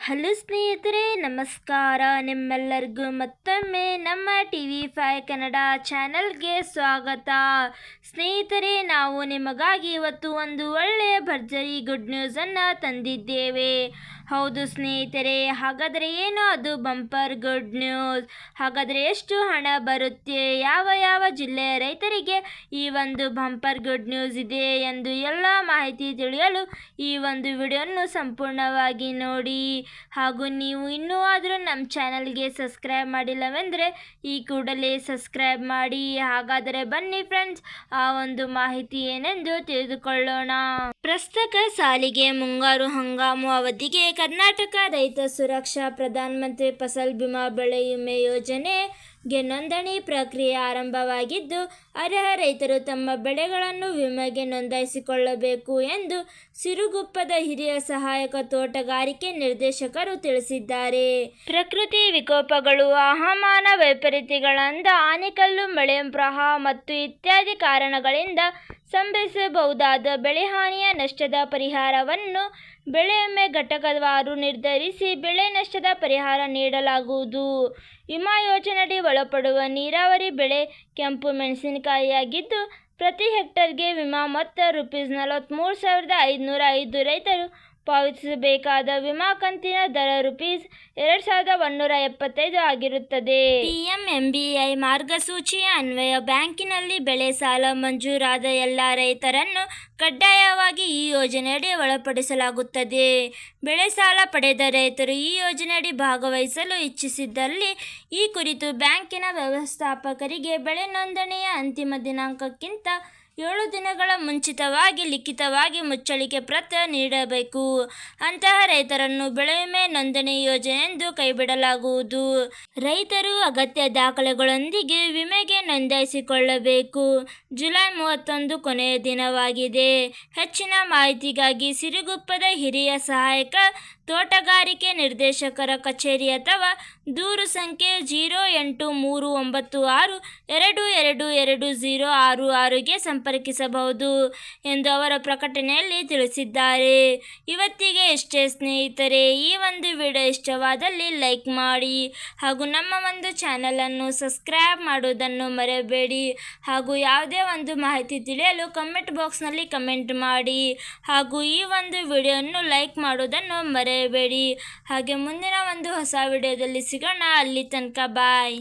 Hello ಸ್ನೇಹಿತರೆ, ನಮಸ್ಕಾರ. ನಿಮ್ಮೆಲ್ಲರಿಗೂ ಮತ್ತೊಮ್ಮೆ ನಮ್ಮ TV5 ಕನ್ನಡ ಚಾನಲ್ಗೆ ಸ್ವಾಗತ. ಸ್ನೇಹಿತರೆ, ನಾವು ನಿಮಗಾಗಿ ಇವತ್ತು ಒಂದು ಒಳ್ಳೆಯ ಭರ್ಜರಿ ಗುಡ್ ನ್ಯೂಸನ್ನು ತಂದಿದ್ದೇವೆ. ಹೌದು ಸ್ನೇಹಿತರೆ, ಹಾಗಾದರೆ ಏನು ಅದು ಬಂಪರ್ ಗುಡ್ ನ್ಯೂಸ್? ಹಾಗಾದರೆ ಎಷ್ಟು ಹಣ ಬರುತ್ತೆ, ಯಾವ ಯಾವ ಜಿಲ್ಲೆಯ ರೈತರಿಗೆ ಈ ಒಂದು ಬಂಪರ್ ಗುಡ್ ನ್ಯೂಸ್ ಇದೆ ಎಂದು ಎಲ್ಲ ಮಾಹಿತಿ ತಿಳಿಯಲು ಈ ಒಂದು ವಿಡಿಯೋವನ್ನು ಸಂಪೂರ್ಣವಾಗಿ ನೋಡಿ. ಹಾಗೂ ನೀವು ಇನ್ನೂ ಆದರೂ ನಮ್ಮ ಚಾನಲ್ಗೆ ಸಬ್ಸ್ಕ್ರೈಬ್ ಮಾಡಿಲ್ಲವೆಂದರೆ ಈ ಕೂಡಲೇ ಸಬ್ಸ್ಕ್ರೈಬ್ ಮಾಡಿ. ಹಾಗಾದರೆ ಬನ್ನಿ ಫ್ರೆಂಡ್ಸ್, ಆ ಒಂದು ಮಾಹಿತಿ ಏನೆಂದು ತಿಳಿದುಕೊಳ್ಳೋಣ. ಪ್ರಸಕ್ತ ಸಾಲಿಗೆ ಮುಂಗಾರು ಹಂಗಾಮು ಅವಧಿಗೆ ಕರ್ನಾಟಕ ರೈತ ಸುರಕ್ಷಾ ಪ್ರಧಾನಮಂತ್ರಿ ಫಸಲ್ ಬಿಮಾ ಬೆಳೆ ವಿಮೆ ಯೋಜನೆಗೆ ನೋಂದಣಿ ಪ್ರಕ್ರಿಯೆ ಆರಂಭವಾಗಿದ್ದು, ಅರ್ಹ ರೈತರು ತಮ್ಮ ಬೆಳೆಗಳನ್ನು ವಿಮೆಗೆ ನೋಂದಾಯಿಸಿಕೊಳ್ಳಬೇಕು ಎಂದು ಸಿರುಗುಪ್ಪದ ಹಿರಿಯ ಸಹಾಯಕ ತೋಟಗಾರಿಕೆ ನಿರ್ದೇಶಕರು ತಿಳಿಸಿದ್ದಾರೆ. ಪ್ರಕೃತಿ ವಿಕೋಪಗಳು, ಹವಾಮಾನ ವೈಪರೀತ್ಯಗಳಾದ ಆನೆಕಲ್ಲು ಮಳೆ, ಪ್ರವಾಹ ಮತ್ತು ಇತ್ಯಾದಿ ಕಾರಣಗಳಿಂದ ಸಂಭವಿಸಬಹುದಾದ ಬೆಳೆಹಾನಿಯ ನಷ್ಟದ ಪರಿಹಾರವನ್ನು ಬೆಳೆ ವಿಮೆ ಘಟಕವಾರು ನಿರ್ಧರಿಸಿ ಬೆಳೆ ನಷ್ಟದ ಪರಿಹಾರ ನೀಡಲಾಗುವುದು. ವಿಮಾ ಯೋಜನೆಯಡಿ ಒಳಪಡುವ ನೀರಾವರಿ ಬೆಳೆ ಕೆಂಪು ಮೆಣಸಿನಕಾಯಿಯಾಗಿದ್ದು, ಪ್ರತಿ ಹೆಕ್ಟರ್ಗೆ ವಿಮಾ ಮೊತ್ತ ₹43,505 ರೈತರು ಪಾವತಿಸಬೇಕಾದ ವಿಮಾ ಕಂತಿನ ದರ ₹2,175 ಆಗಿರುತ್ತದೆ. PMMBY ಮಾರ್ಗಸೂಚಿಯ ಅನ್ವಯ ಬ್ಯಾಂಕಿನಲ್ಲಿ ಬೆಳೆ ಸಾಲ ಮಂಜೂರಾದ ಎಲ್ಲ ರೈತರನ್ನು ಕಡ್ಡಾಯವಾಗಿ ಈ ಯೋಜನೆಯಡಿ ಒಳಪಡಿಸಲಾಗುತ್ತದೆ. ಬೆಳೆ ಸಾಲ ಪಡೆದ ರೈತರು ಈ ಯೋಜನೆಯಡಿ ಭಾಗವಹಿಸಲು ಇಚ್ಛಿಸಿದ್ದಲ್ಲಿ ಈ ಕುರಿತು ಬ್ಯಾಂಕಿನ ವ್ಯವಸ್ಥಾಪಕರಿಗೆ ಬೆಳೆ ನೋಂದಣಿಯ ಅಂತಿಮ ದಿನಾಂಕಕ್ಕಿಂತ 7 ದಿನಗಳ ಮುಂಚಿತವಾಗಿ ಲಿಖಿತವಾಗಿ ಮುಚ್ಚಳಿಕೆ ಪತ್ರ ನೀಡಬೇಕು. ಅಂತಹ ರೈತರನ್ನು ಬೆಳೆ ವಿಮೆ ನೋಂದಣಿ ಯೋಜನೆಯಿಂದ ಕೈಬಿಡಲಾಗುವುದು. ರೈತರು ಅಗತ್ಯ ದಾಖಲೆಗಳೊಂದಿಗೆ ವಿಮೆಗೆ ನೋಂದಾಯಿಸಿಕೊಳ್ಳಬೇಕು. ಜುಲೈ 31 ಕೊನೆಯ ದಿನವಾಗಿದೆ. ಹೆಚ್ಚಿನ ಮಾಹಿತಿಗಾಗಿ ಸಿರುಗುಪ್ಪದ ಹಿರಿಯ ಸಹಾಯಕ ತೋಟಗಾರಿಕೆ ನಿರ್ದೇಶಕರ ಕಚೇರಿ ಅಥವಾ ದೂರು ಸಂಖ್ಯೆ 0836222066ಗೆ ಸಂಪರ್ಕಿಸಬಹುದು ಎಂದು ಅವರ ಪ್ರಕಟಣೆಯಲ್ಲಿ ತಿಳಿಸಿದ್ದಾರೆ. ಇವತ್ತಿಗೆ ಇಷ್ಟೇ ಸ್ನೇಹಿತರೆ. ಈ ಒಂದು ವಿಡಿಯೋ ಇಷ್ಟವಾದಲ್ಲಿ ಲೈಕ್ ಮಾಡಿ ಹಾಗೂ ನಮ್ಮ ಒಂದು ಚಾನಲನ್ನು ಸಬ್ಸ್ಕ್ರೈಬ್ ಮಾಡುವುದನ್ನು ಮರೆಯಬೇಡಿ. ಹಾಗೂ ಯಾವುದೇ ಒಂದು ಮಾಹಿತಿ ತಿಳಿಯಲು ಕಮೆಂಟ್ ಬಾಕ್ಸ್ನಲ್ಲಿ ಕಮೆಂಟ್ ಮಾಡಿ ಹಾಗೂ ಈ ಒಂದು ವಿಡಿಯೋವನ್ನು ಲೈಕ್ ಮಾಡುವುದನ್ನು ಮರೆಯಬೇಡಿ. ಹಾಗೆ ಮುಂದಿನ ಒಂದು ಹೊಸ ವಿಡಿಯೋದಲ್ಲಿ ಸಿಗೋಣ. ಅಲ್ಲಿ ತನಕ ಬಾಯ್.